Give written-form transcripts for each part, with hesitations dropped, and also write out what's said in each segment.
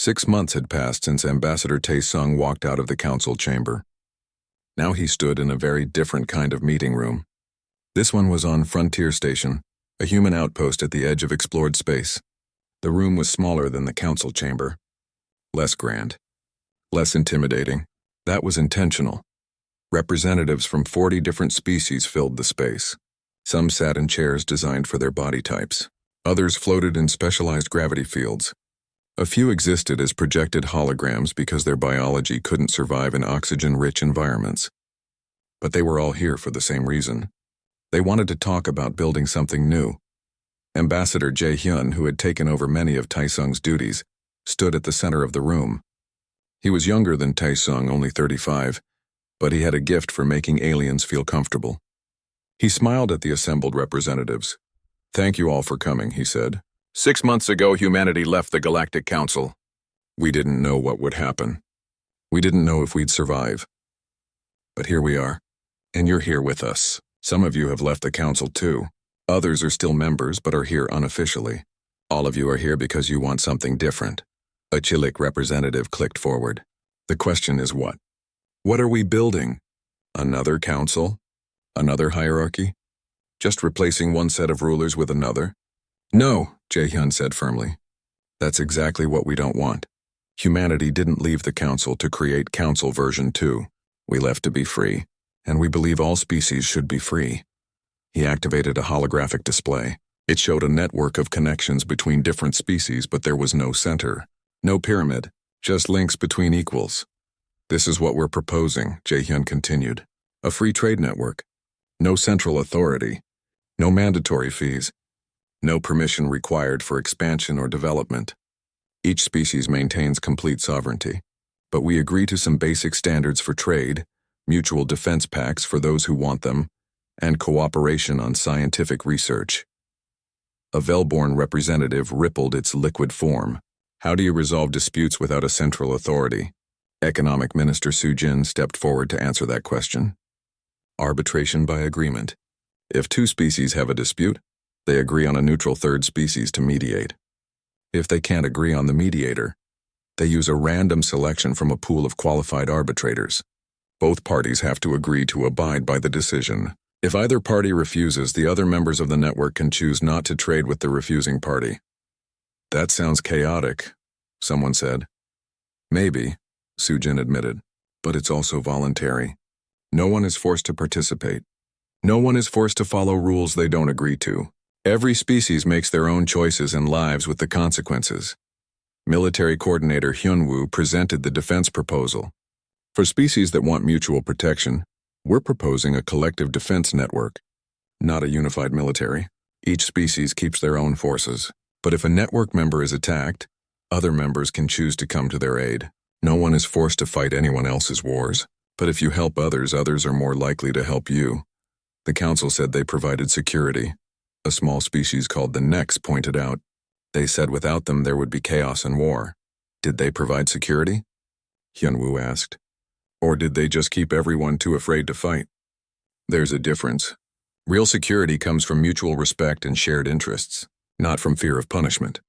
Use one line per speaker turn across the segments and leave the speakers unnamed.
6 months had passed since Ambassador Taesung walked out of the council chamber. Now he stood in a very different kind of meeting room. This one was on Frontier Station, a human outpost at the edge of explored space. The room was smaller than the council chamber. Less grand. Less intimidating. That was intentional. Representatives from 40 different species filled the space. Some sat in chairs designed for their body types. Others floated in specialized gravity fields. A few existed as projected holograms because their biology couldn't survive in oxygen-rich environments. But they were all here for the same reason. They wanted to talk about building something new. Ambassador Jae-hyun, who had taken over many of Taesung's duties, stood at the center of the room. He was younger than Taesung, only 35, but he had a gift for making aliens feel comfortable. He smiled at the assembled representatives. "Thank you all for coming," he said. 6 months ago, humanity left the Galactic Council. We didn't know what would happen. We didn't know if we'd survive. But here we are, and you're here with us. Some of you have left the council too. Others are still members but are here unofficially. All of you are here because you want something different. A Chilik representative clicked forward. The question is what? What are we building? Another council? Another hierarchy? Just replacing one set of rulers with another? No, Jae-hyun said firmly. That's exactly what we don't want. Humanity didn't leave the council to create Council version 2. We left to be free, and we believe all species should be free. He activated a holographic display. It showed a network of connections between different species, but there was no center. No pyramid, just links between equals. This is what we're proposing, Jae-hyun continued. A free trade network. No central authority. No mandatory fees. No permission required for expansion or development. Each species maintains complete sovereignty, but we agree to some basic standards for trade, mutual defense pacts for those who want them, and cooperation on scientific research. A Velborn representative rippled its liquid form. How do you resolve disputes without a central authority? Economic Minister Soo-jin stepped forward to answer that question. Arbitration by agreement. If two species have a dispute, they agree on a neutral third species to mediate. If they can't agree on the mediator, they use a random selection from a pool of qualified arbitrators. Both parties have to agree to abide by the decision. If either party refuses, the other members of the network can choose not to trade with the refusing party. That sounds chaotic, someone said. Maybe, Soo-jin admitted, but it's also voluntary. No one is forced to participate. No one is forced to follow rules they don't agree to. Every species makes their own choices and lives with the consequences. Military Coordinator Hyun-woo presented the defense proposal. For species that want mutual protection, we're proposing a collective defense network, not a unified military. Each species keeps their own forces. But if a network member is attacked, other members can choose to come to their aid. No one is forced to fight anyone else's wars. But if you help others, others are more likely to help you. The council said they provided security. A small species called the Nex pointed out. They said without them there would be chaos and war. Did they provide security? Hyun-woo asked. Or did they just keep everyone too afraid to fight? There's a difference. Real security comes from mutual respect and shared interests, not from fear of punishment.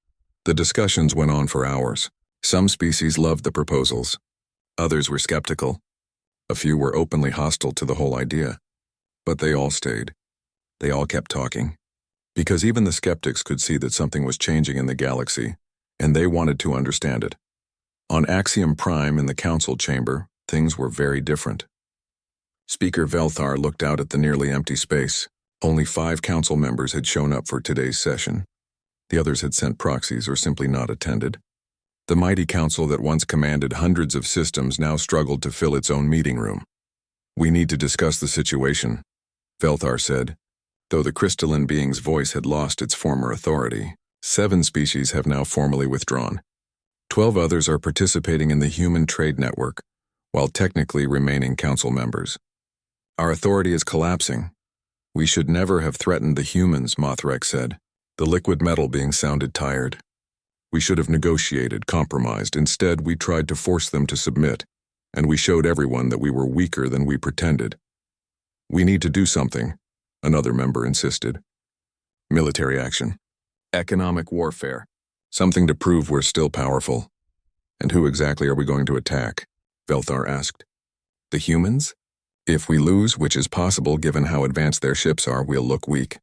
The discussions went on for hours. Some species loved the proposals. Others were skeptical. A few were openly hostile to the whole idea. But they all stayed. They all kept talking. Because even the skeptics could see that something was changing in the galaxy, and they wanted to understand it. On Axiom Prime in the council chamber, things were very different. Speaker Velthar looked out at the nearly empty space. Only 5 council members had shown up for today's session. The others had sent proxies or simply not attended. The mighty council that once commanded hundreds of systems now struggled to fill its own meeting room. We need to discuss the situation, Velthar said. Though the crystalline being's voice had lost its former authority, 7 species have now formally withdrawn. 12 others are participating in the human trade network, while technically remaining council members. Our authority is collapsing. We should never have threatened the humans, Mothrek said, the liquid metal being sounded tired. We should have negotiated, compromised. Instead, we tried to force them to submit, and we showed everyone that we were weaker than we pretended. We need to do something, another member insisted. Military action. Economic warfare. Something to prove we're still powerful. And who exactly are we going to attack? Velthar asked. The humans? If we lose, which is possible given how advanced their ships are, we'll look weak.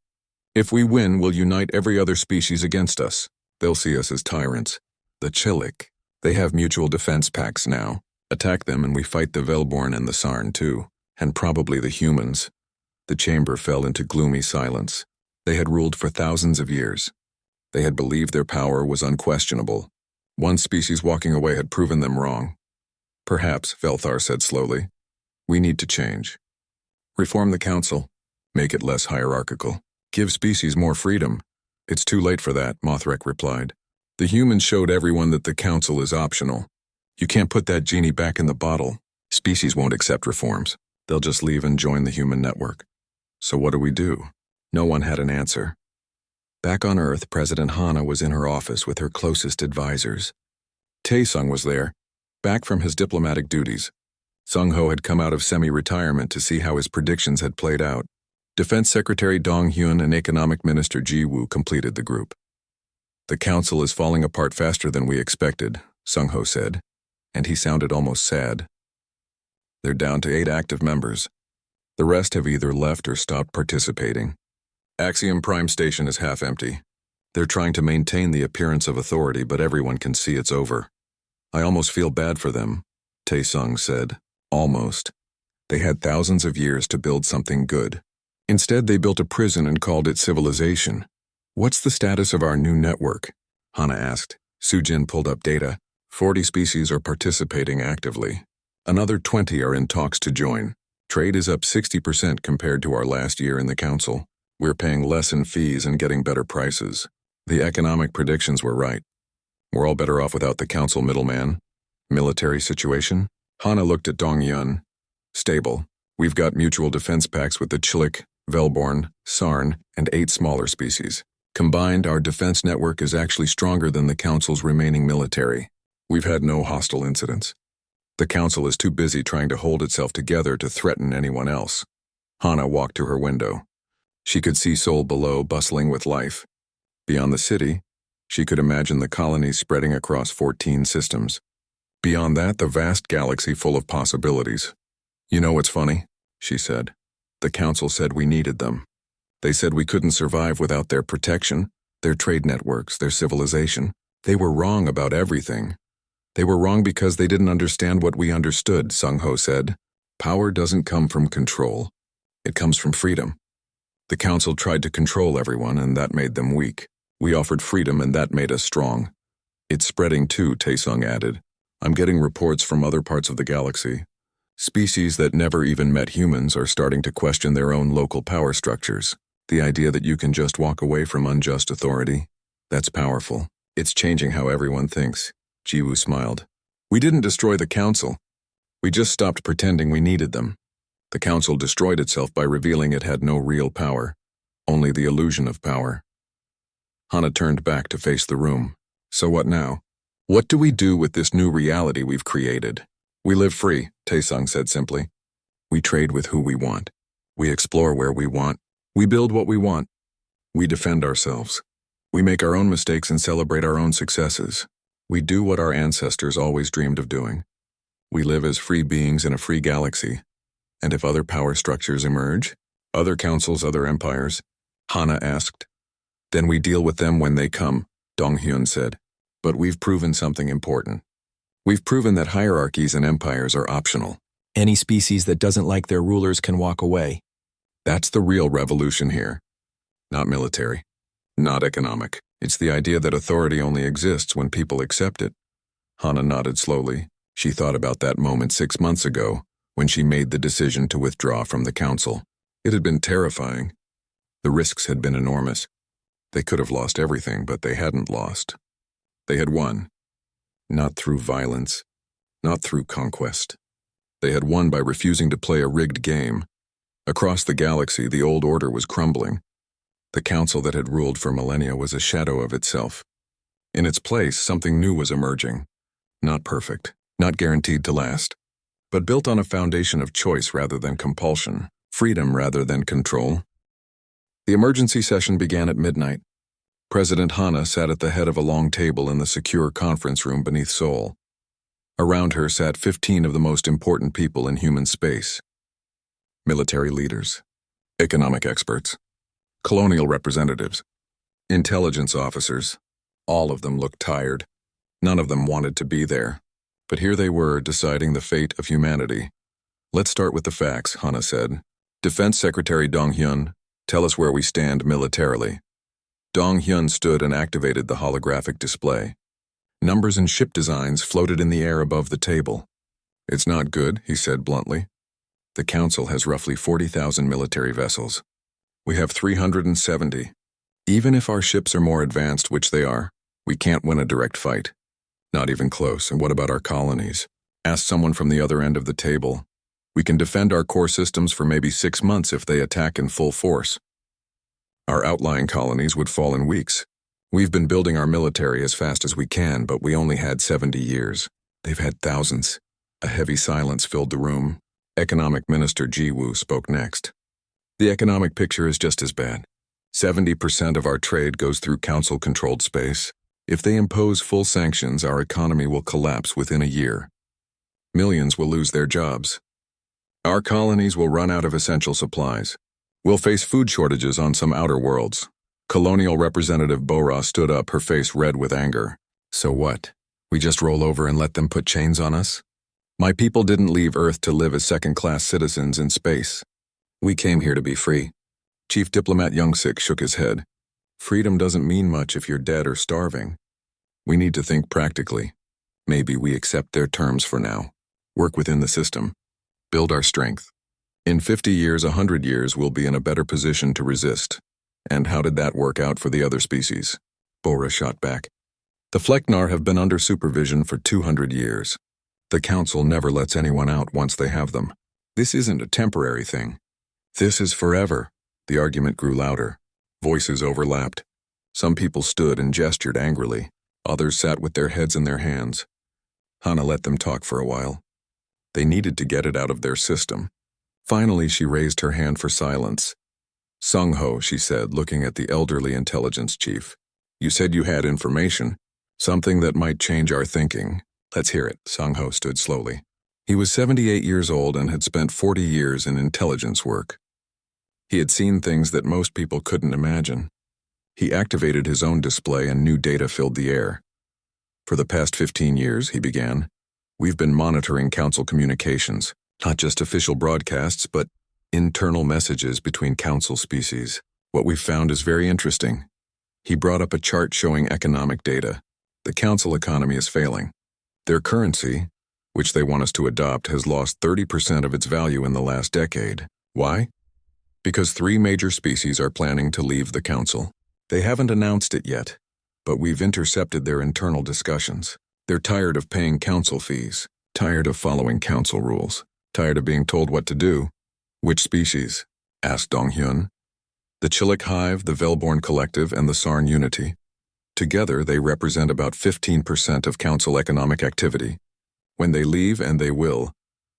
If we win, we'll unite every other species against us. They'll see us as tyrants. The Chilik. They have mutual defense pacts now. Attack them and we fight the Velborn and the Sarn too. And probably the humans. The chamber fell into gloomy silence. They had ruled for thousands of years. They had believed their power was unquestionable. One species walking away had proven them wrong. Perhaps, Velthar said slowly, we need to change. Reform the council. Make it less hierarchical. Give species more freedom. It's too late for that, Mothrek replied. The humans showed everyone that the council is optional. You can't put that genie back in the bottle. Species won't accept reforms. They'll just leave and join the human network. So what do? No one had an answer. Back on Earth, President Hana was in her office with her closest advisors. Taesung was there, back from his diplomatic duties. Sung-ho had come out of semi-retirement to see how his predictions had played out. Defense Secretary Dong Hyun and Economic Minister Ji Woo completed the group. The council is falling apart faster than we expected, Sung-ho said, and he sounded almost sad. They're down to 8 active members. The rest have either left or stopped participating. Axiom Prime Station is half empty. They're trying to maintain the appearance of authority, but everyone can see it's over. I almost feel bad for them, Taesung said. Almost. They had thousands of years to build something good. Instead, they built a prison and called it civilization. What's the status of our new network? Hana asked. Sujin pulled up data. 40 species are participating actively. Another 20 are in talks to join. Trade is up 60% compared to our last year in the council. We're paying less in fees and getting better prices. The economic predictions were right. We're all better off without the council middleman. Military situation? Hana looked at Dong Yun. Stable. We've got mutual defense pacts with the Chilik, Velborn, Sarn, and 8 smaller species. Combined, our defense network is actually stronger than the council's remaining military. We've had no hostile incidents. The council is too busy trying to hold itself together to threaten anyone else. Hana walked to her window. She could see Seoul below bustling with life. Beyond the city, she could imagine the colonies spreading across 14 systems. Beyond that, the vast galaxy full of possibilities. You know what's funny? She said. The council said we needed them. They said we couldn't survive without their protection, their trade networks, their civilization. They were wrong about everything. They were wrong because they didn't understand what we understood, Sung-ho said. Power doesn't come from control. It comes from freedom. The council tried to control everyone, and that made them weak. We offered freedom, and that made us strong. It's spreading too, Taesung added. I'm getting reports from other parts of the galaxy. Species that never even met humans are starting to question their own local power structures. The idea that you can just walk away from unjust authority, that's powerful. It's changing how everyone thinks. Jiwoo smiled. We didn't destroy the council. We just stopped pretending we needed them. The council destroyed itself by revealing it had no real power, only the illusion of power. Hana turned back to face the room. So what now? What do we do with this new reality we've created? We live free, Taesung said simply. We trade with who we want. We explore where we want. We build what we want. We defend ourselves. We make our own mistakes and celebrate our own successes. We do what our ancestors always dreamed of doing. We live as free beings in a free galaxy. And if other power structures emerge, other councils, other empires, Hana asked, then we deal with them when they come, Dong Hyun said. But we've proven something important. We've proven that hierarchies and empires are optional. Any species that doesn't like their rulers can walk away. That's the real revolution here. Not military. Not economic. It's the idea that authority only exists when people accept it. Hana nodded slowly. She thought about that moment 6 months ago, when she made the decision to withdraw from the council. It had been terrifying. The risks had been enormous. They could have lost everything, but they hadn't lost. They had won. Not through violence, not through conquest. They had won by refusing to play a rigged game. Across the galaxy, the old order was crumbling. The council that had ruled for millennia was a shadow of itself. In its place, something new was emerging. Not perfect, not guaranteed to last, but built on a foundation of choice rather than compulsion, freedom rather than control. The emergency session began at midnight. President Hana sat at the head of a long table in the secure conference room beneath Seoul. Around her sat 15 of the most important people in human space. Military leaders, economic experts, colonial representatives, intelligence officers. All of them looked tired. None of them wanted to be there. But here they were, deciding the fate of humanity. Let's start with the facts, Hana said. Defense Secretary Dong Hyun, tell us where we stand militarily. Dong Hyun stood and activated the holographic display. Numbers and ship designs floated in the air above the table. It's not good, he said bluntly. The Council has roughly 40,000 military vessels. We have 370. Even if our ships are more advanced, which they are, we can't win a direct fight. Not even close. And what about our colonies? Asked someone from the other end of the table. We can defend our core systems for maybe 6 months if they attack in full force. Our outlying colonies would fall in weeks. We've been building our military as fast as we can, but we only had 70 years. They've had thousands. A heavy silence filled the room. Economic Minister Ji Woo spoke next. The economic picture is just as bad. 70% of our trade goes through Council-controlled space. If they impose full sanctions, our economy will collapse within a year. Millions will lose their jobs. Our colonies will run out of essential supplies. We'll face food shortages on some outer worlds. Colonial Representative Bora stood up, her face red with anger. So what? We just roll over and let them put chains on us? My people didn't leave Earth to live as second-class citizens in space. We came here to be free. Chief Diplomat Youngsik shook his head. Freedom doesn't mean much if you're dead or starving. We need to think practically. Maybe we accept their terms for now. Work within the system. Build our strength. In 50 years, 100 years, we'll be in a better position to resist. And how did that work out for the other species? Bora shot back. The Flecknar have been under supervision for 200 years. The Council never lets anyone out once they have them. This isn't a temporary thing. This is forever. The argument grew louder. Voices overlapped. Some people stood and gestured angrily. Others sat with their heads in their hands. Hana let them talk for a while. They needed to get it out of their system. Finally, she raised her hand for silence. Sung-ho, she said, looking at the elderly intelligence chief. You said you had information. Something that might change our thinking. Let's hear it. Sung-ho stood slowly. He was 78 years old and had spent 40 years in intelligence work. He had seen things that most people couldn't imagine. He activated his own display and new data filled the air. For the past 15 years, he began, we've been monitoring Council communications, not just official broadcasts, but internal messages between Council species. What we've found is very interesting. He brought up a chart showing economic data. The Council economy is failing. Their currency, which they want us to adopt, has lost 30% of its value in the last decade. Why? Because 3 major species are planning to leave the Council. They haven't announced it yet, but we've intercepted their internal discussions. They're tired of paying Council fees, tired of following Council rules, tired of being told what to do. Which species? Asked Dong Hyun. The Chilik Hive, the Velborn Collective, and the Sarn Unity. Together, they represent about 15% of Council economic activity. When they leave, and they will,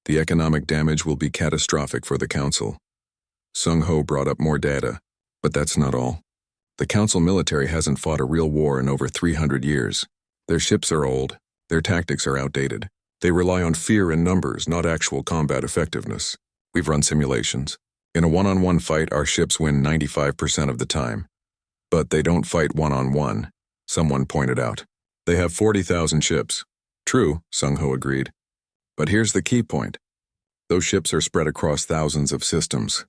the economic damage will be catastrophic for the Council. Sung-ho brought up more data, but that's not all. The Council military hasn't fought a real war in over 300 years. Their ships are old, their tactics are outdated. They rely on fear in numbers, not actual combat effectiveness. We've run simulations. In a one-on-one fight, our ships win 95% of the time. But they don't fight one-on-one, someone pointed out. They have 40,000 ships. True, Sung-ho agreed. But here's the key point. Those ships are spread across thousands of systems.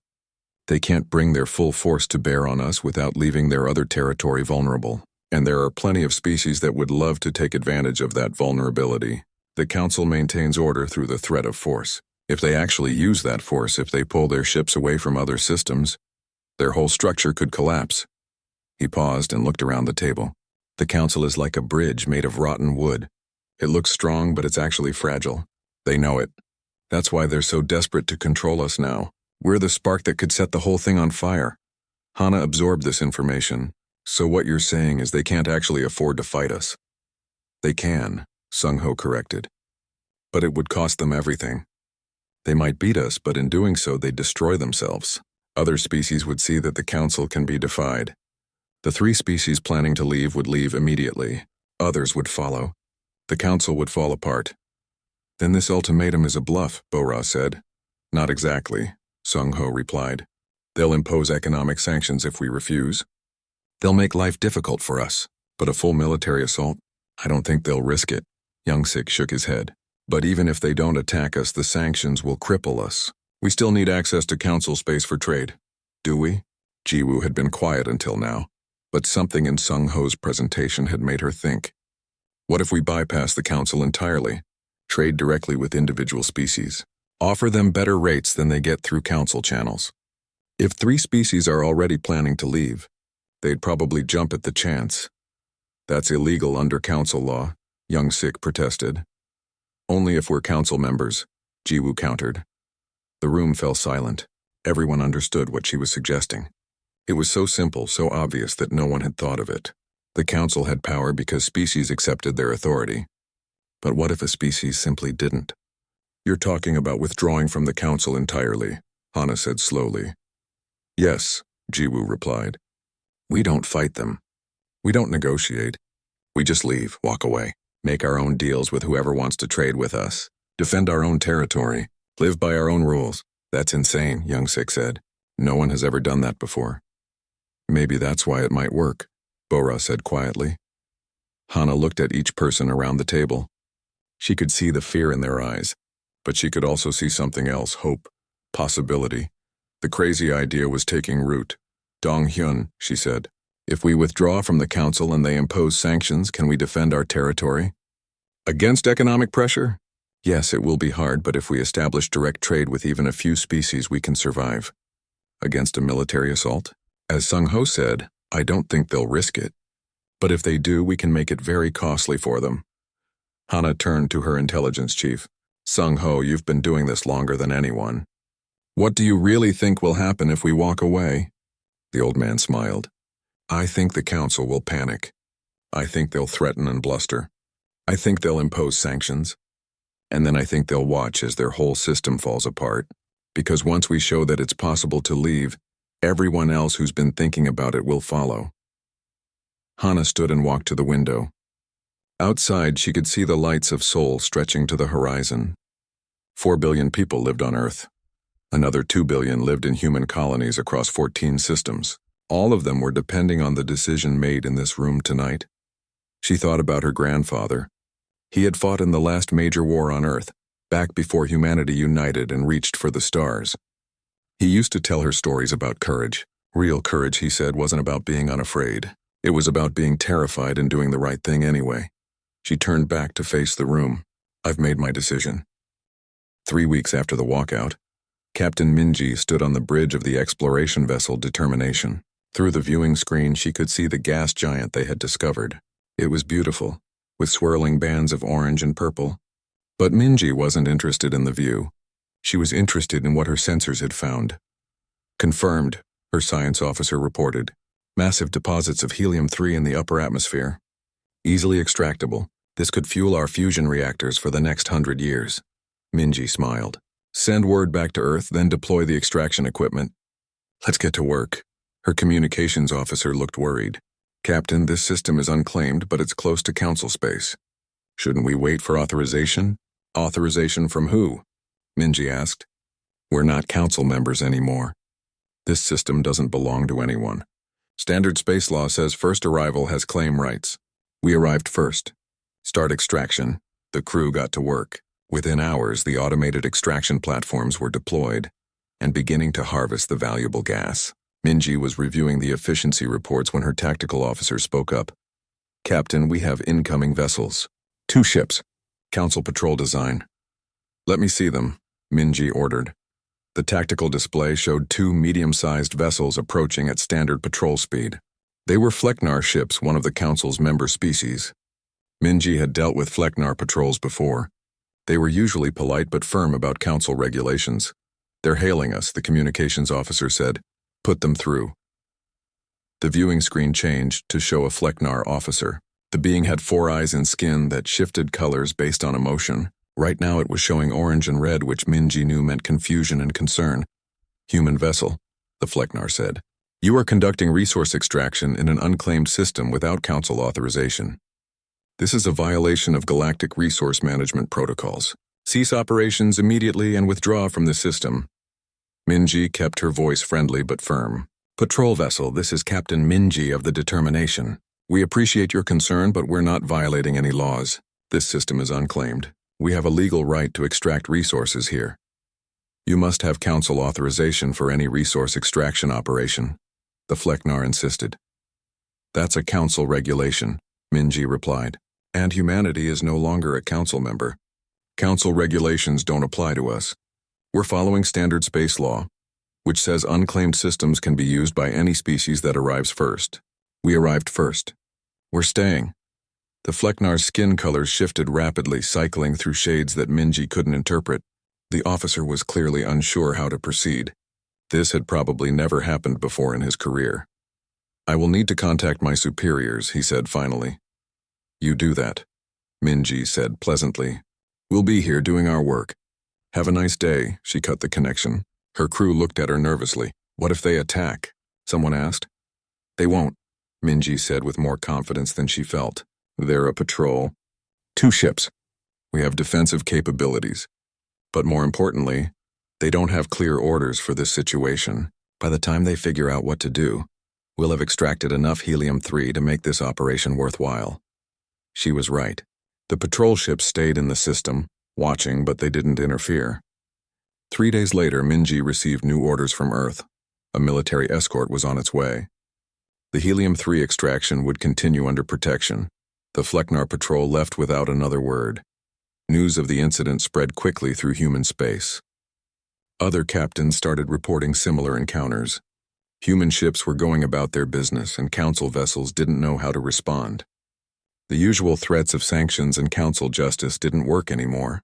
They can't bring their full force to bear on us without leaving their other territory vulnerable. And there are plenty of species that would love to take advantage of that vulnerability. The Council maintains order through the threat of force. If they actually use that force, if they pull their ships away from other systems, their whole structure could collapse. He paused and looked around the table. The Council is like a bridge made of rotten wood. It looks strong, but it's actually fragile. They know it. That's why they're so desperate to control us now. We're the spark that could set the whole thing on fire. Hana absorbed this information. So what you're saying is they can't actually afford to fight us. They can, Sung-ho corrected. But it would cost them everything. They might beat us, but in doing so, they'd destroy themselves. Other species would see that the Council can be defied. The 3 species planning to leave would leave immediately. Others would follow. The Council would fall apart. Then this ultimatum is a bluff, Bo-Ra said. Not exactly, Sung-Ho replied. They'll impose economic sanctions if we refuse. They'll make life difficult for us, but a full military assault? I don't think they'll risk it. Young-Sik shook his head. But even if they don't attack us, the sanctions will cripple us. We still need access to council space for trade. Do we? Jiwoo had been quiet until now, but something in Sung-Ho's presentation had made her think. What if we bypass the council entirely? Trade directly with individual species. Offer them better rates than they get through council channels. If 3 species are already planning to leave, they'd probably jump at the chance. That's illegal under council law, Young-Sik protested. Only if we're council members, Jiwoo countered. The room fell silent. Everyone understood what she was suggesting. It was so simple, so obvious that no one had thought of it. The council had power because species accepted their authority. But what if a species simply didn't? You're talking about withdrawing from the council entirely, Hana said slowly. Yes, Jiwoo replied. We don't fight them. We don't negotiate. We just leave, walk away, make our own deals with whoever wants to trade with us, defend our own territory, live by our own rules. That's insane, Young-Sik said. No one has ever done that before. Maybe that's why it might work, Bo-Ra said quietly. Hana looked at each person around the table. She could see the fear in their eyes, but she could also see something else, hope, possibility. The crazy idea was taking root. Dong-hyun, she said, if we withdraw from the council and they impose sanctions, can we defend our territory? Against economic pressure? Yes, it will be hard, but if we establish direct trade with even a few species, we can survive. Against a military assault? As Sung-Ho said, I don't think they'll risk it. But if they do, we can make it very costly for them. Hana turned to her intelligence chief. Sung-Ho, you've been doing this longer than anyone. What do you really think will happen if we walk away? The old man smiled. I think the council will panic. I think they'll threaten and bluster. I think they'll impose sanctions. And then I think they'll watch as their whole system falls apart. Because once we show that it's possible to leave, everyone else who's been thinking about it will follow. Hana stood and walked to the window. Outside, she could see the lights of Seoul stretching to the horizon. 4 billion people lived on Earth. Another 2 billion lived in human colonies across 14 systems. All of them were depending on the decision made in this room tonight. She thought about her grandfather. He had fought in the last major war on Earth, back before humanity united and reached for the stars. He used to tell her stories about courage. Real courage, he said, wasn't about being unafraid. It was about being terrified and doing the right thing anyway. She turned back to face the room. I've made my decision. 3 weeks after the walkout, Captain Minji stood on the bridge of the exploration vessel Determination. Through the viewing screen, she could see the gas giant they had discovered. It was beautiful, with swirling bands of orange and purple. But Minji wasn't interested in the view. She was interested in what her sensors had found. Confirmed, her science officer reported. Massive deposits of helium-3 in the upper atmosphere. Easily extractable, this could fuel our fusion reactors for the next 100 years. Minji smiled. Send word back to Earth, then deploy the extraction equipment. Let's get to work. Her communications officer looked worried. Captain, this system is unclaimed, but it's close to council space. Shouldn't we wait for authorization? Authorization from who? Minji asked. We're not council members anymore. This system doesn't belong to anyone. Standard space law says first arrival has claim rights. We arrived first. Start extraction. The crew got to work. Within hours, the automated extraction platforms were deployed and beginning to harvest the valuable gas. Minji was reviewing the efficiency reports when her tactical officer spoke up. Captain, we have incoming vessels. 2 ships. Council patrol design. Let me see them, Minji ordered. The tactical display showed 2 medium-sized vessels approaching at standard patrol speed. They were Flecknar ships, one of the Council's member species. Minji had dealt with Flecknar patrols before. They were usually polite but firm about Council regulations. They're hailing us, the communications officer said. Put them through. The viewing screen changed to show a Flecknar officer. The being had 4 eyes and skin that shifted colors based on emotion. Right now it was showing orange and red, which Minji knew meant confusion and concern. Human vessel, the Flecknar said. You are conducting resource extraction in an unclaimed system without council authorization. This is a violation of galactic resource management protocols. Cease operations immediately and withdraw from the system. Minji kept her voice friendly but firm. Patrol vessel, this is Captain Minji of the Determination. We appreciate your concern, but we're not violating any laws. This system is unclaimed. We have a legal right to extract resources here. You must have council authorization for any resource extraction operation, the Flecknar insisted. That's a council regulation, Minji replied. And humanity is no longer a council member. Council regulations don't apply to us. We're following standard space law, which says unclaimed systems can be used by any species that arrives first. We arrived first. We're staying. The Flecknar's skin colors shifted rapidly, cycling through shades that Minji couldn't interpret. The officer was clearly unsure how to proceed. This had probably never happened before in his career. I will need to contact my superiors, he said finally. You do that, Minji said pleasantly. We'll be here doing our work. Have a nice day, she cut the connection. Her crew looked at her nervously. What if they attack? Someone asked. They won't, Minji said with more confidence than she felt. They're a patrol. 2 ships. We have defensive capabilities. But more importantly, they don't have clear orders for this situation. By the time they figure out what to do, we'll have extracted enough helium-3 to make this operation worthwhile. She was right. The patrol ships stayed in the system, watching, but they didn't interfere. 3 days later, Minji received new orders from Earth. A military escort was on its way. The helium-3 extraction would continue under protection. The Flecknar patrol left without another word. News of the incident spread quickly through human space. Other captains started reporting similar encounters. Human ships were going about their business, and council vessels didn't know how to respond. The usual threats of sanctions and council justice didn't work anymore.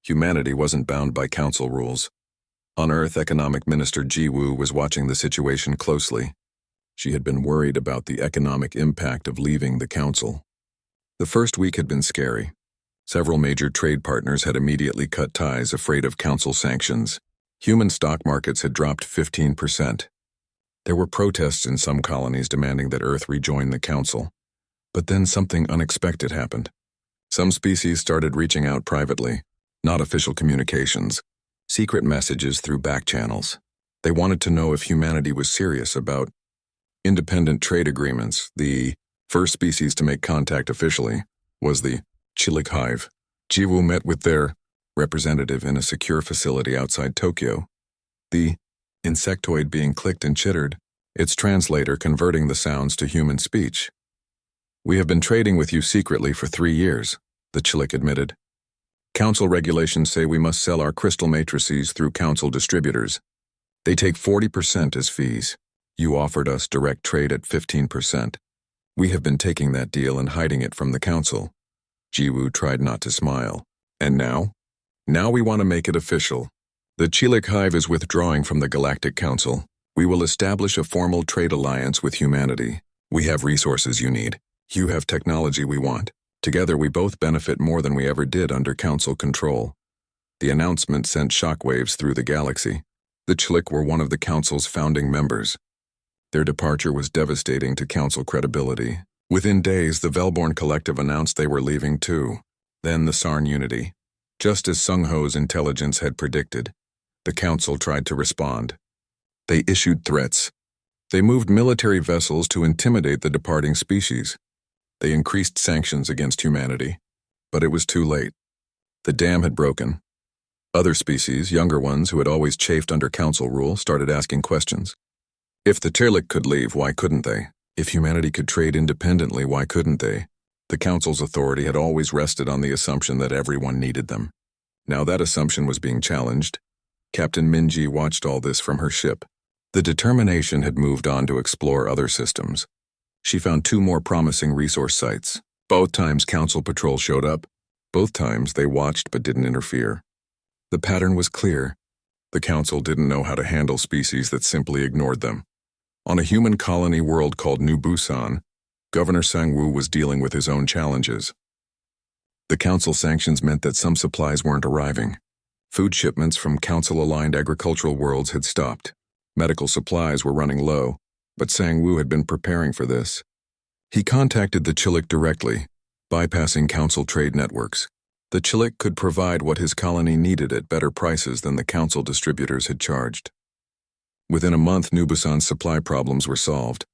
Humanity wasn't bound by council rules. On Earth, Economic Minister Jiwoo was watching the situation closely. She had been worried about the economic impact of leaving the council. The first week had been scary. Several major trade partners had immediately cut ties, afraid of council sanctions. Human stock markets had dropped 15%. There were protests in some colonies demanding that Earth rejoin the council. But then something unexpected happened. Some species started reaching out privately, not official communications, secret messages through back channels. They wanted to know if humanity was serious about independent trade agreements. The first species to make contact officially was the Chilik hive. Jiwoo met with their representative in a secure facility outside Tokyo. The insectoid being clicked and chittered, its translator converting the sounds to human speech. We have been trading with you secretly for 3 years, the Chilik admitted. Council regulations say we must sell our crystal matrices through council distributors. They take 40% as fees. You offered us direct trade at 15%. We have been taking that deal and hiding it from the council. Jiwoo tried not to smile. And now? Now we want to make it official. The Chilik hive is withdrawing from the Galactic Council. We will establish a formal trade alliance with humanity. We have resources you need. You have technology we want. Together we both benefit more than we ever did under council control. The announcement sent shockwaves through the galaxy. The Chilik were one of the council's founding members. Their departure was devastating to council credibility. Within days, the Velborn Collective announced they were leaving too. Then the Sarn Unity. Just as Sung-Ho's intelligence had predicted, the council tried to respond. They issued threats. They moved military vessels to intimidate the departing species. They increased sanctions against humanity, but it was too late. The dam had broken. Other species, younger ones who had always chafed under council rule, started asking questions. If the Terlik could leave, why couldn't they? If humanity could trade independently, why couldn't they? The council's authority had always rested on the assumption that everyone needed them. Now that assumption was being challenged. Captain Minji watched all this from her ship. The Determination had moved on to explore other systems. She found 2 more promising resource sites. Both times council patrol showed up. Both times they watched but didn't interfere. The pattern was clear. The council didn't know how to handle species that simply ignored them. On a human colony world called New Busan, Governor Sang-woo was dealing with his own challenges. The council sanctions meant that some supplies weren't arriving. Food shipments from council-aligned agricultural worlds had stopped. Medical supplies were running low, but Sang-woo had been preparing for this. He contacted the Chilik directly, bypassing council trade networks. The Chilik could provide what his colony needed at better prices than the council distributors had charged. Within a month, New Busan's supply problems were solved.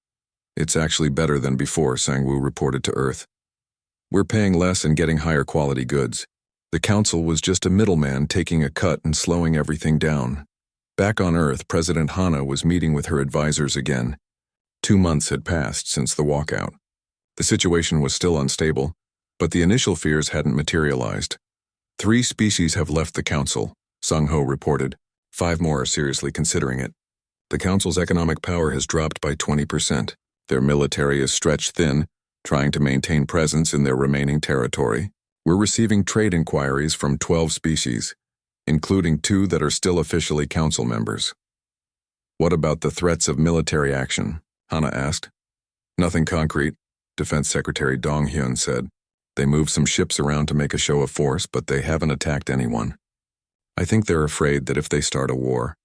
It's actually better than before, Sangwoo reported to Earth. We're paying less and getting higher quality goods. The council was just a middleman taking a cut and slowing everything down. Back on Earth, President Hana was meeting with her advisors again. 2 months had passed since the walkout. The situation was still unstable, but the initial fears hadn't materialized. 3 species have left the council, Sung-ho reported. 5 more are seriously considering it. The council's economic power has dropped by 20%. Their military is stretched thin, trying to maintain presence in their remaining territory. We're receiving trade inquiries from 12 species, including 2 that are still officially council members. What about the threats of military action? Hana asked. Nothing concrete, Defense Secretary Dong Hyun said. They moved some ships around to make a show of force, but they haven't attacked anyone. I think they're afraid that if they start a war,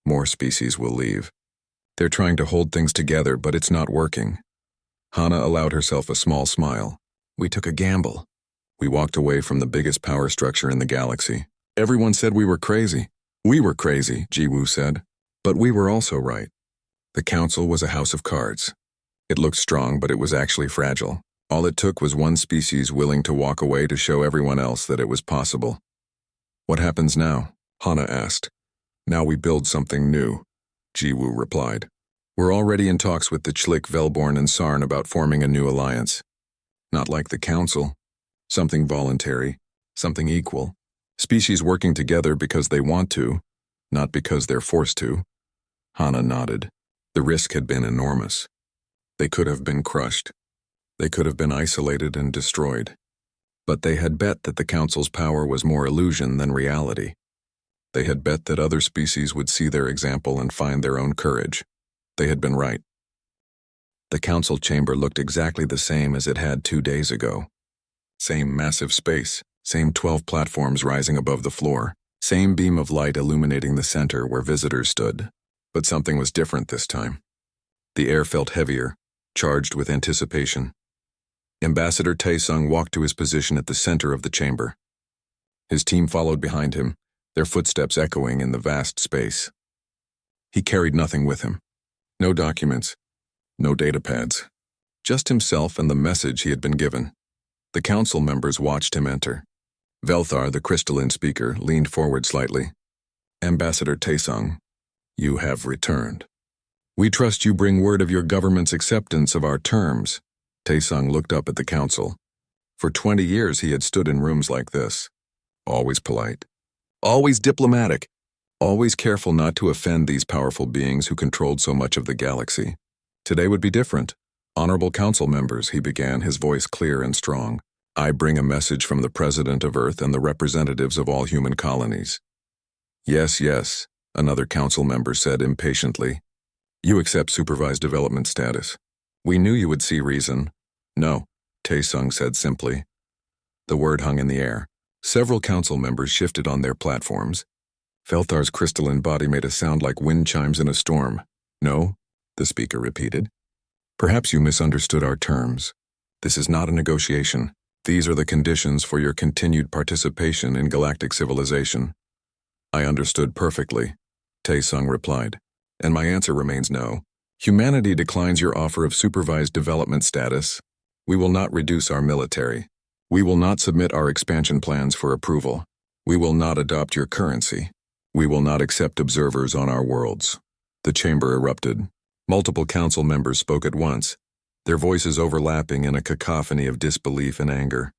more species will leave. They're trying to hold things together, but it's not working. Hana allowed herself a small smile. We took a gamble. We walked away from the biggest power structure in the galaxy. Everyone said we were crazy. We were crazy, Ji-woo said. But we were also right. The council was a house of cards. It looked strong, but it was actually fragile. All it took was one species willing to walk away to show everyone else that it was possible. What happens now? Hana asked. Now we build something new, Ji-woo replied. We're already in talks with the Chilik, Velborn, and Sarn about forming a new alliance. Not like the council. Something voluntary, something equal. Species working together because they want to, not because they're forced to. Hana nodded. The risk had been enormous. They could have been crushed. They could have been isolated and destroyed. But they had bet that the council's power was more illusion than reality. They had bet that other species would see their example and find their own courage. They had been right. The council chamber looked exactly the same as it had 2 days ago. Same massive space, same 12 platforms rising above the floor, same beam of light illuminating the center where visitors stood. But something was different this time. The air felt heavier, charged with anticipation. Ambassador Taesung walked to his position at the center of the chamber. His team followed behind him, their footsteps echoing in the vast space. He carried nothing with him. No documents, no datapads. Just himself and the message he had been given. The council members watched him enter. Velthar, the crystalline speaker, leaned forward slightly. Ambassador Taesung, you have returned. We trust you bring word of your government's acceptance of our terms. Taesung looked up at the council. For 20 years he had stood in rooms like this. Always polite. Always diplomatic. Always careful not to offend these powerful beings who controlled so much of the galaxy. Today would be different. Honorable council members, he began, his voice clear and strong. I bring a message from the President of Earth and the representatives of all human colonies. Yes, yes, another council member said impatiently. You accept supervised development status. We knew you would see reason. No, Taesung said simply. The word hung in the air. Several council members shifted on their platforms. Felthar's crystalline body made a sound like wind chimes in a storm. No, the speaker repeated. Perhaps you misunderstood our terms. This is not a negotiation. These are the conditions for your continued participation in galactic civilization. I understood perfectly, Taesung replied, and my answer remains no. Humanity declines your offer of supervised development status. We will not reduce our military. We will not submit our expansion plans for approval. We will not adopt your currency. We will not accept observers on our worlds. The chamber erupted. Multiple council members spoke at once, their voices overlapping in a cacophony of disbelief and anger.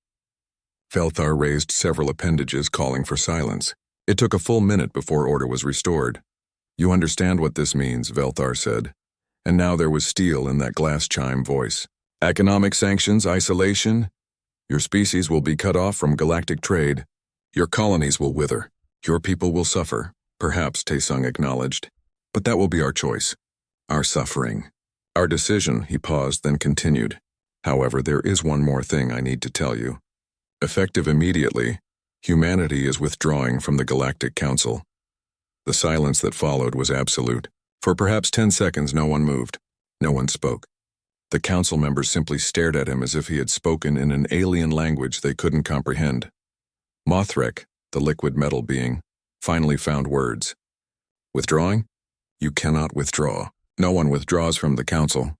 Felthar raised several appendages calling for silence. It took a full minute before order was restored. You understand what this means, Velthar said. And now there was steel in that glass chime voice. Economic sanctions, isolation. Your species will be cut off from galactic trade. Your colonies will wither. Your people will suffer, perhaps, Taesung acknowledged. But that will be our choice. Our suffering. Our decision, he paused, then continued. However, there is one more thing I need to tell you. Effective immediately, humanity is withdrawing from the Galactic Council. The silence that followed was absolute. For perhaps 10 seconds, no one moved. No one spoke. The council members simply stared at him as if he had spoken in an alien language they couldn't comprehend. Mothrek, the liquid metal being, finally found words. Withdrawing? You cannot withdraw. No one withdraws from the council.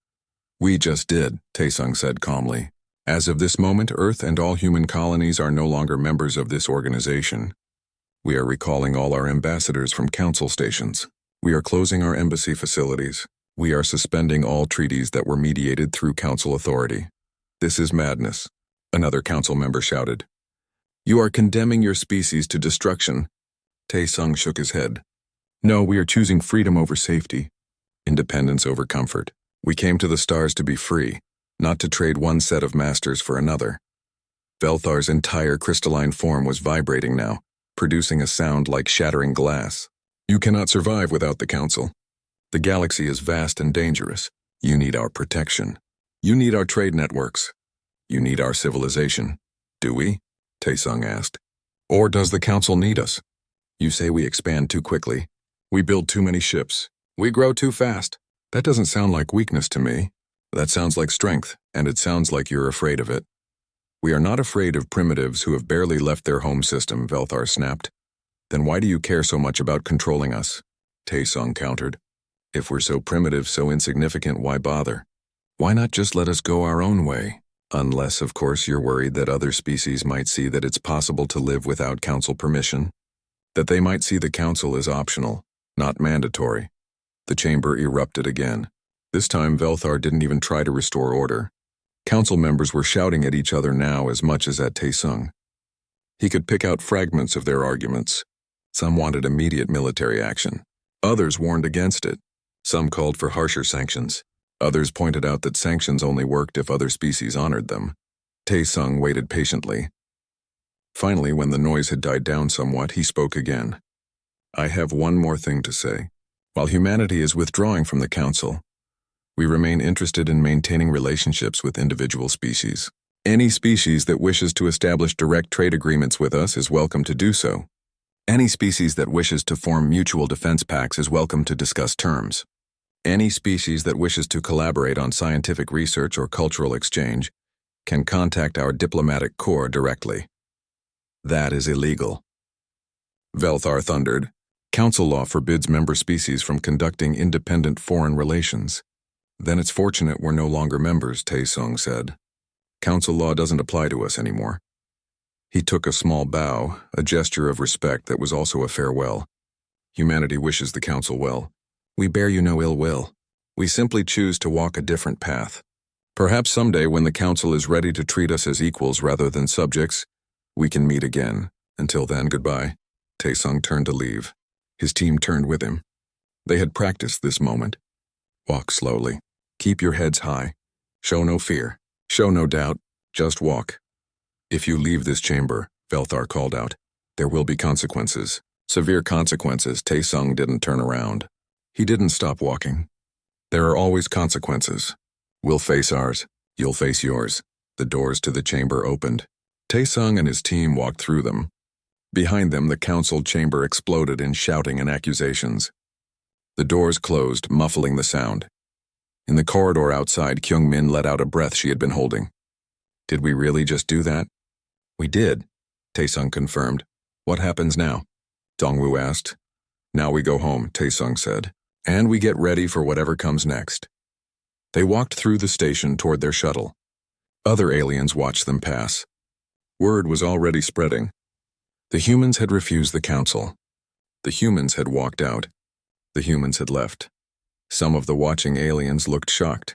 We just did, Taesung said calmly. As of this moment, Earth and all human colonies are no longer members of this organization. We are recalling all our ambassadors from council stations. We are closing our embassy facilities. We are suspending all treaties that were mediated through council authority. This is madness, another council member shouted. You are condemning your species to destruction. Taesung shook his head. No, we are choosing freedom over safety, independence over comfort. We came to the stars to be free, not to trade one set of masters for another. Velthar's entire crystalline form was vibrating now, producing a sound like shattering glass. You cannot survive without the council. The galaxy is vast and dangerous. You need our protection. You need our trade networks. You need our civilization. Do we? Taesung asked. Or does the council need us? You say we expand too quickly. We build too many ships. We grow too fast. That doesn't sound like weakness to me. That sounds like strength, and it sounds like you're afraid of it. We are not afraid of primitives who have barely left their home system, Velthar snapped. Then why do you care so much about controlling us? Taesung countered. If we're so primitive, so insignificant, why bother? Why not just let us go our own way? Unless, of course, you're worried that other species might see that it's possible to live without council permission. That they might see the council as optional, not mandatory. The chamber erupted again. This time, Velthar didn't even try to restore order. Council members were shouting at each other now as much as at Taesung. He could pick out fragments of their arguments. Some wanted immediate military action. Others warned against it. Some called for harsher sanctions. Others pointed out that sanctions only worked if other species honored them. Taesung waited patiently. Finally, when the noise had died down somewhat, he spoke again. I have one more thing to say. While humanity is withdrawing from the council, we remain interested in maintaining relationships with individual species. Any species that wishes to establish direct trade agreements with us is welcome to do so. Any species that wishes to form mutual defense pacts is welcome to discuss terms. Any species that wishes to collaborate on scientific research or cultural exchange can contact our diplomatic corps directly. That is illegal. Velthar thundered. Council law forbids member species from conducting independent foreign relations. Then it's fortunate we're no longer members, Taesung said. Council law doesn't apply to us anymore. He took a small bow, a gesture of respect that was also a farewell. Humanity wishes the council well. We bear you no ill will. We simply choose to walk a different path. Perhaps someday when the council is ready to treat us as equals rather than subjects, we can meet again. Until then, goodbye. Taesung turned to leave. His team turned with him. They had practiced this moment. Walk slowly. Keep your heads high. Show no fear. Show no doubt. Just walk. If you leave this chamber, Velthar called out, there will be consequences. Severe consequences. Taesung didn't turn around. He didn't stop walking. There are always consequences. We'll face ours. You'll face yours. The doors to the chamber opened. Taesung and his team walked through them. Behind them, the council chamber exploded in shouting and accusations. The doors closed, muffling the sound. In the corridor outside, Kyungmin let out a breath she had been holding. Did we really just do that? We did, Taesung confirmed. What happens now? Dongwoo asked. Now we go home, Taesung said. And we get ready for whatever comes next. They walked through the station toward their shuttle. Other aliens watched them pass. Word was already spreading. The humans had refused the council. The humans had walked out. The humans had left. Some of the watching aliens looked shocked.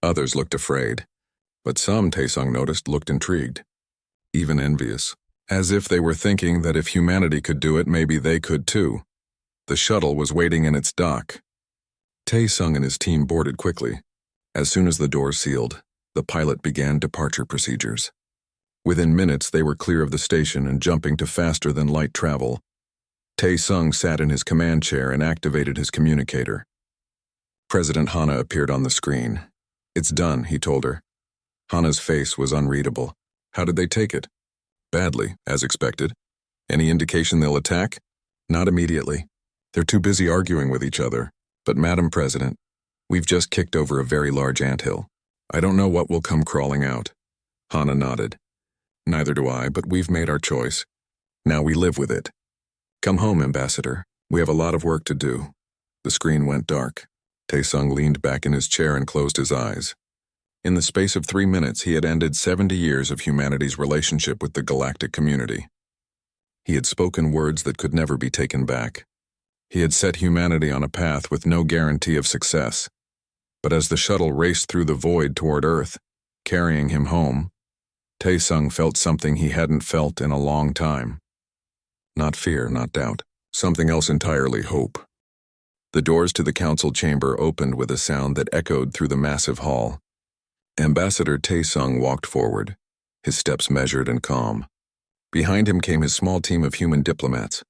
Others looked afraid. But some, Taesung noticed, looked intrigued. Even envious. As if they were thinking that if humanity could do it, maybe they could too. The shuttle was waiting in its dock. Taesung and his team boarded quickly. As soon as the doors sealed, the pilot began departure procedures. Within minutes, they were clear of the station and jumping to faster-than-light travel. Taesung sat in his command chair and activated his communicator. President Hana appeared on the screen. It's done, he told her. Hana's face was unreadable. How did they take it? Badly, as expected. Any indication they'll attack? Not immediately. They're too busy arguing with each other. But Madam President, we've just kicked over a very large anthill. I don't know what will come crawling out. Hana nodded. Neither do I, but we've made our choice. Now we live with it. Come home, Ambassador. We have a lot of work to do. The screen went dark. Taesung leaned back in his chair and closed his eyes. In the space of 3 minutes, he had ended 70 years of humanity's relationship with the galactic community. He had spoken words that could never be taken back. He had set humanity on a path with no guarantee of success. But as the shuttle raced through the void toward Earth, carrying him home, Taesung felt something he hadn't felt in a long time. Not fear, not doubt. Something else entirely, hope. The doors to the council chamber opened with a sound that echoed through the massive hall. Ambassador Taesung walked forward, his steps measured and calm. Behind him came his small team of human diplomats.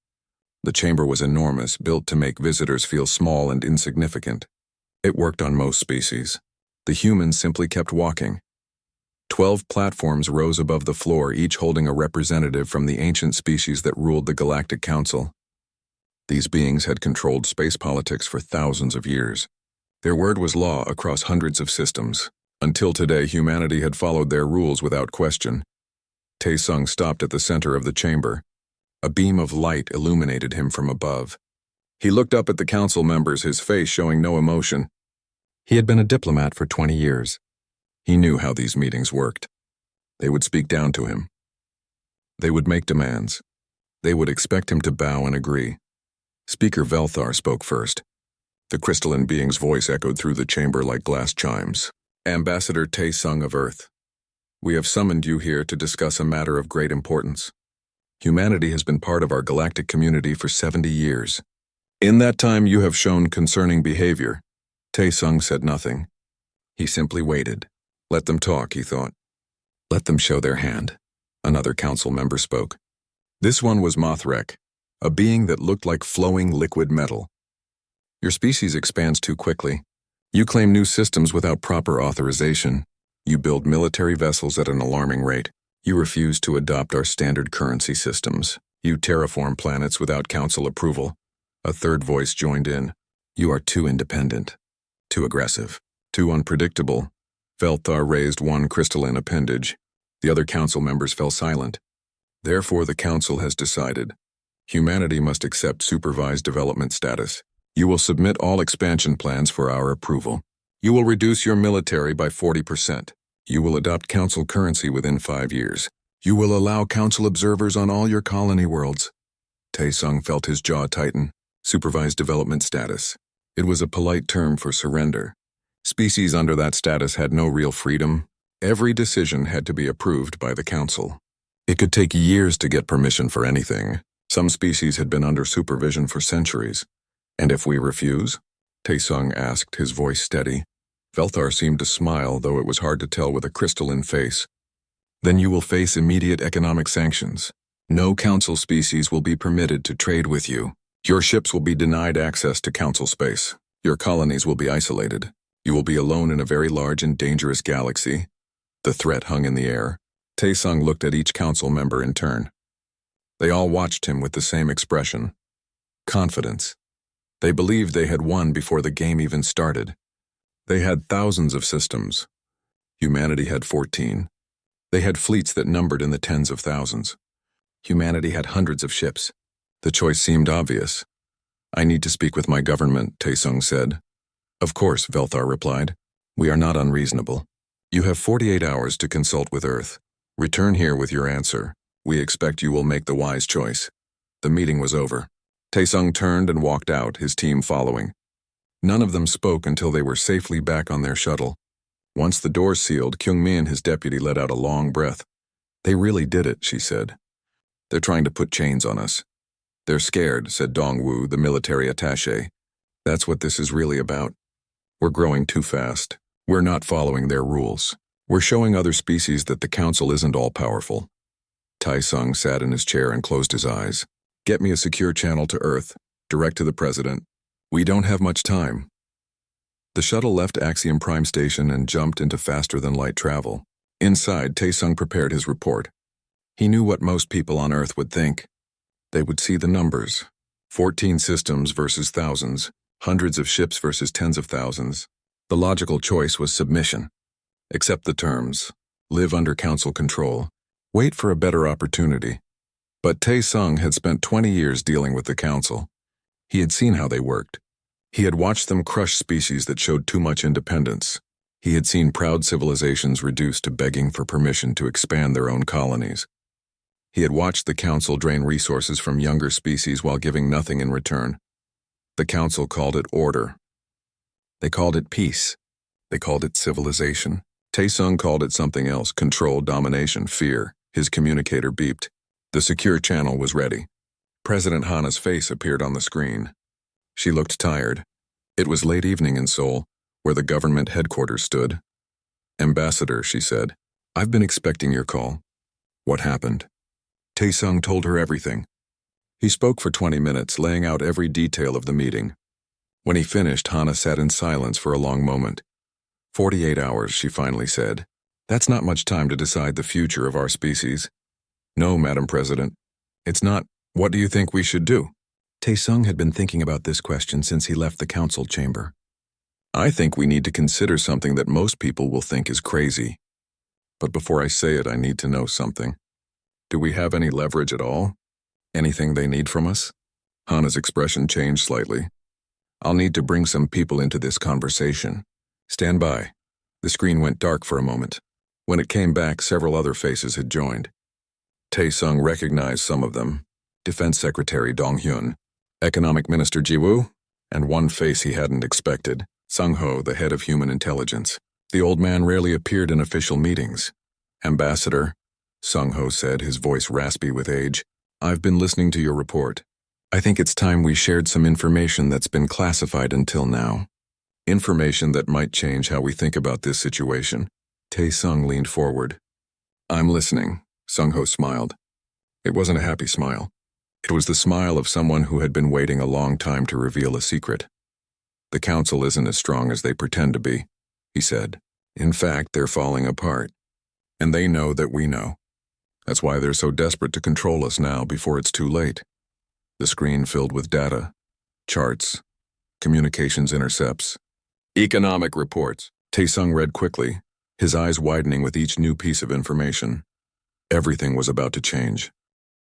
The chamber was enormous, built to make visitors feel small and insignificant. It worked on most species. The humans simply kept walking. 12 platforms rose above the floor, each holding a representative from the ancient species that ruled the Galactic Council. These beings had controlled space politics for thousands of years. Their word was law across hundreds of systems. Until today, humanity had followed their rules without question. Taesung stopped at the center of the chamber. A beam of light illuminated him from above. He looked up at the council members, his face showing no emotion. He had been a diplomat for 20 years. He knew how these meetings worked. They would speak down to him. They would make demands. They would expect him to bow and agree. Speaker Velthar spoke first. The crystalline being's voice echoed through the chamber like glass chimes. Ambassador Taesung of Earth, we have summoned you here to discuss a matter of great importance. Humanity has been part of our galactic community for 70 years. In that time you have shown concerning behavior. Taesung said nothing. He simply waited. Let them talk, he thought. Let them show their hand. Another council member spoke. This one was Mothrek, a being that looked like flowing liquid metal. Your species expands too quickly. You claim new systems without proper authorization. You build military vessels at an alarming rate. You refuse to adopt our standard currency systems. You terraform planets without council approval. A third voice joined in. You are too independent, too aggressive, too unpredictable. Velthar raised one crystalline appendage. The other council members fell silent. Therefore, the council has decided. Humanity must accept supervised development status. You will submit all expansion plans for our approval. You will reduce your military by 40%. You will adopt council currency within 5 years. You will allow council observers on all your colony worlds. Taesung felt his jaw tighten. Supervised development status. It was a polite term for surrender. Species under that status had no real freedom. Every decision had to be approved by the council. It could take years to get permission for anything. Some species had been under supervision for centuries. And if we refuse? Taesung asked, his voice steady. Velthar seemed to smile, though it was hard to tell with a crystalline face. Then you will face immediate economic sanctions. No council species will be permitted to trade with you. Your ships will be denied access to council space. Your colonies will be isolated. You will be alone in a very large and dangerous galaxy. The threat hung in the air. Taesung looked at each council member in turn. They all watched him with the same expression. Confidence. They believed they had won before the game even started. They had thousands of systems. Humanity had 14. They had fleets that numbered in the tens of thousands. Humanity had hundreds of ships. The choice seemed obvious. I need to speak with my government, Taesung said. Of course, Velthar replied. We are not unreasonable. You have 48 hours to consult with Earth. Return here with your answer. We expect you will make the wise choice. The meeting was over. Taesung turned and walked out, his team following. None of them spoke until they were safely back on their shuttle. Once the door sealed, Kyungmi and his deputy let out a long breath. They really did it, she said. They're trying to put chains on us. They're scared, said Dongwu, the military attaché. That's what this is really about. We're growing too fast. We're not following their rules. We're showing other species that the council isn't all-powerful. Taesung sat in his chair and closed his eyes. Get me a secure channel to Earth, direct to the president. We don't have much time. The shuttle left Axiom Prime Station and jumped into faster-than-light travel. Inside, Taesung prepared his report. He knew what most people on Earth would think. They would see the numbers. 14 systems versus thousands, hundreds of ships versus tens of thousands. The logical choice was submission. Accept the terms. Live under council control. Wait for a better opportunity. But Tae-sung had spent 20 years dealing with the council. He had seen how they worked. He had watched them crush species that showed too much independence. He had seen proud civilizations reduced to begging for permission to expand their own colonies. He had watched the council drain resources from younger species while giving nothing in return. The council called it order. They called it peace. They called it civilization. Tae-sung called it something else: control, domination, fear. His communicator beeped. The secure channel was ready. President Hana's face appeared on the screen. She looked tired. It was late evening in Seoul, where the government headquarters stood. "Ambassador," she said, "I've been expecting your call." "What happened?" Tae-sung told her everything. He spoke for 20 minutes, laying out every detail of the meeting. When he finished, Hana sat in silence for a long moment. 48 hours, she finally said. "That's not much time to decide the future of our species." "No, Madam President. It's not. What do you think we should do?" Tae-sung had been thinking about this question since he left the council chamber. "I think we need to consider something that most people will think is crazy. But before I say it, I need to know something. Do we have any leverage at all? Anything they need from us?" Hana's expression changed slightly. "I'll need to bring some people into this conversation. Stand by." The screen went dark for a moment. When it came back, several other faces had joined. Tae-sung recognized some of them: Defense Secretary Dong-hyun, Economic Minister Ji-woo, and one face he hadn't expected, Sung-ho, the head of human intelligence. The old man rarely appeared in official meetings. "Ambassador," Sung-ho said, his voice raspy with age, "I've been listening to your report. I think it's time we shared some information that's been classified until now. Information that might change how we think about this situation." Tae-sung leaned forward. "I'm listening," Sung-ho smiled. It wasn't a happy smile. It was the smile of someone who had been waiting a long time to reveal a secret. "The council isn't as strong as they pretend to be," he said. "In fact, they're falling apart. And they know that we know. That's why they're so desperate to control us now before it's too late." The screen filled with data, charts, communications intercepts, economic reports. Tae-sung read quickly, his eyes widening with each new piece of information. Everything was about to change.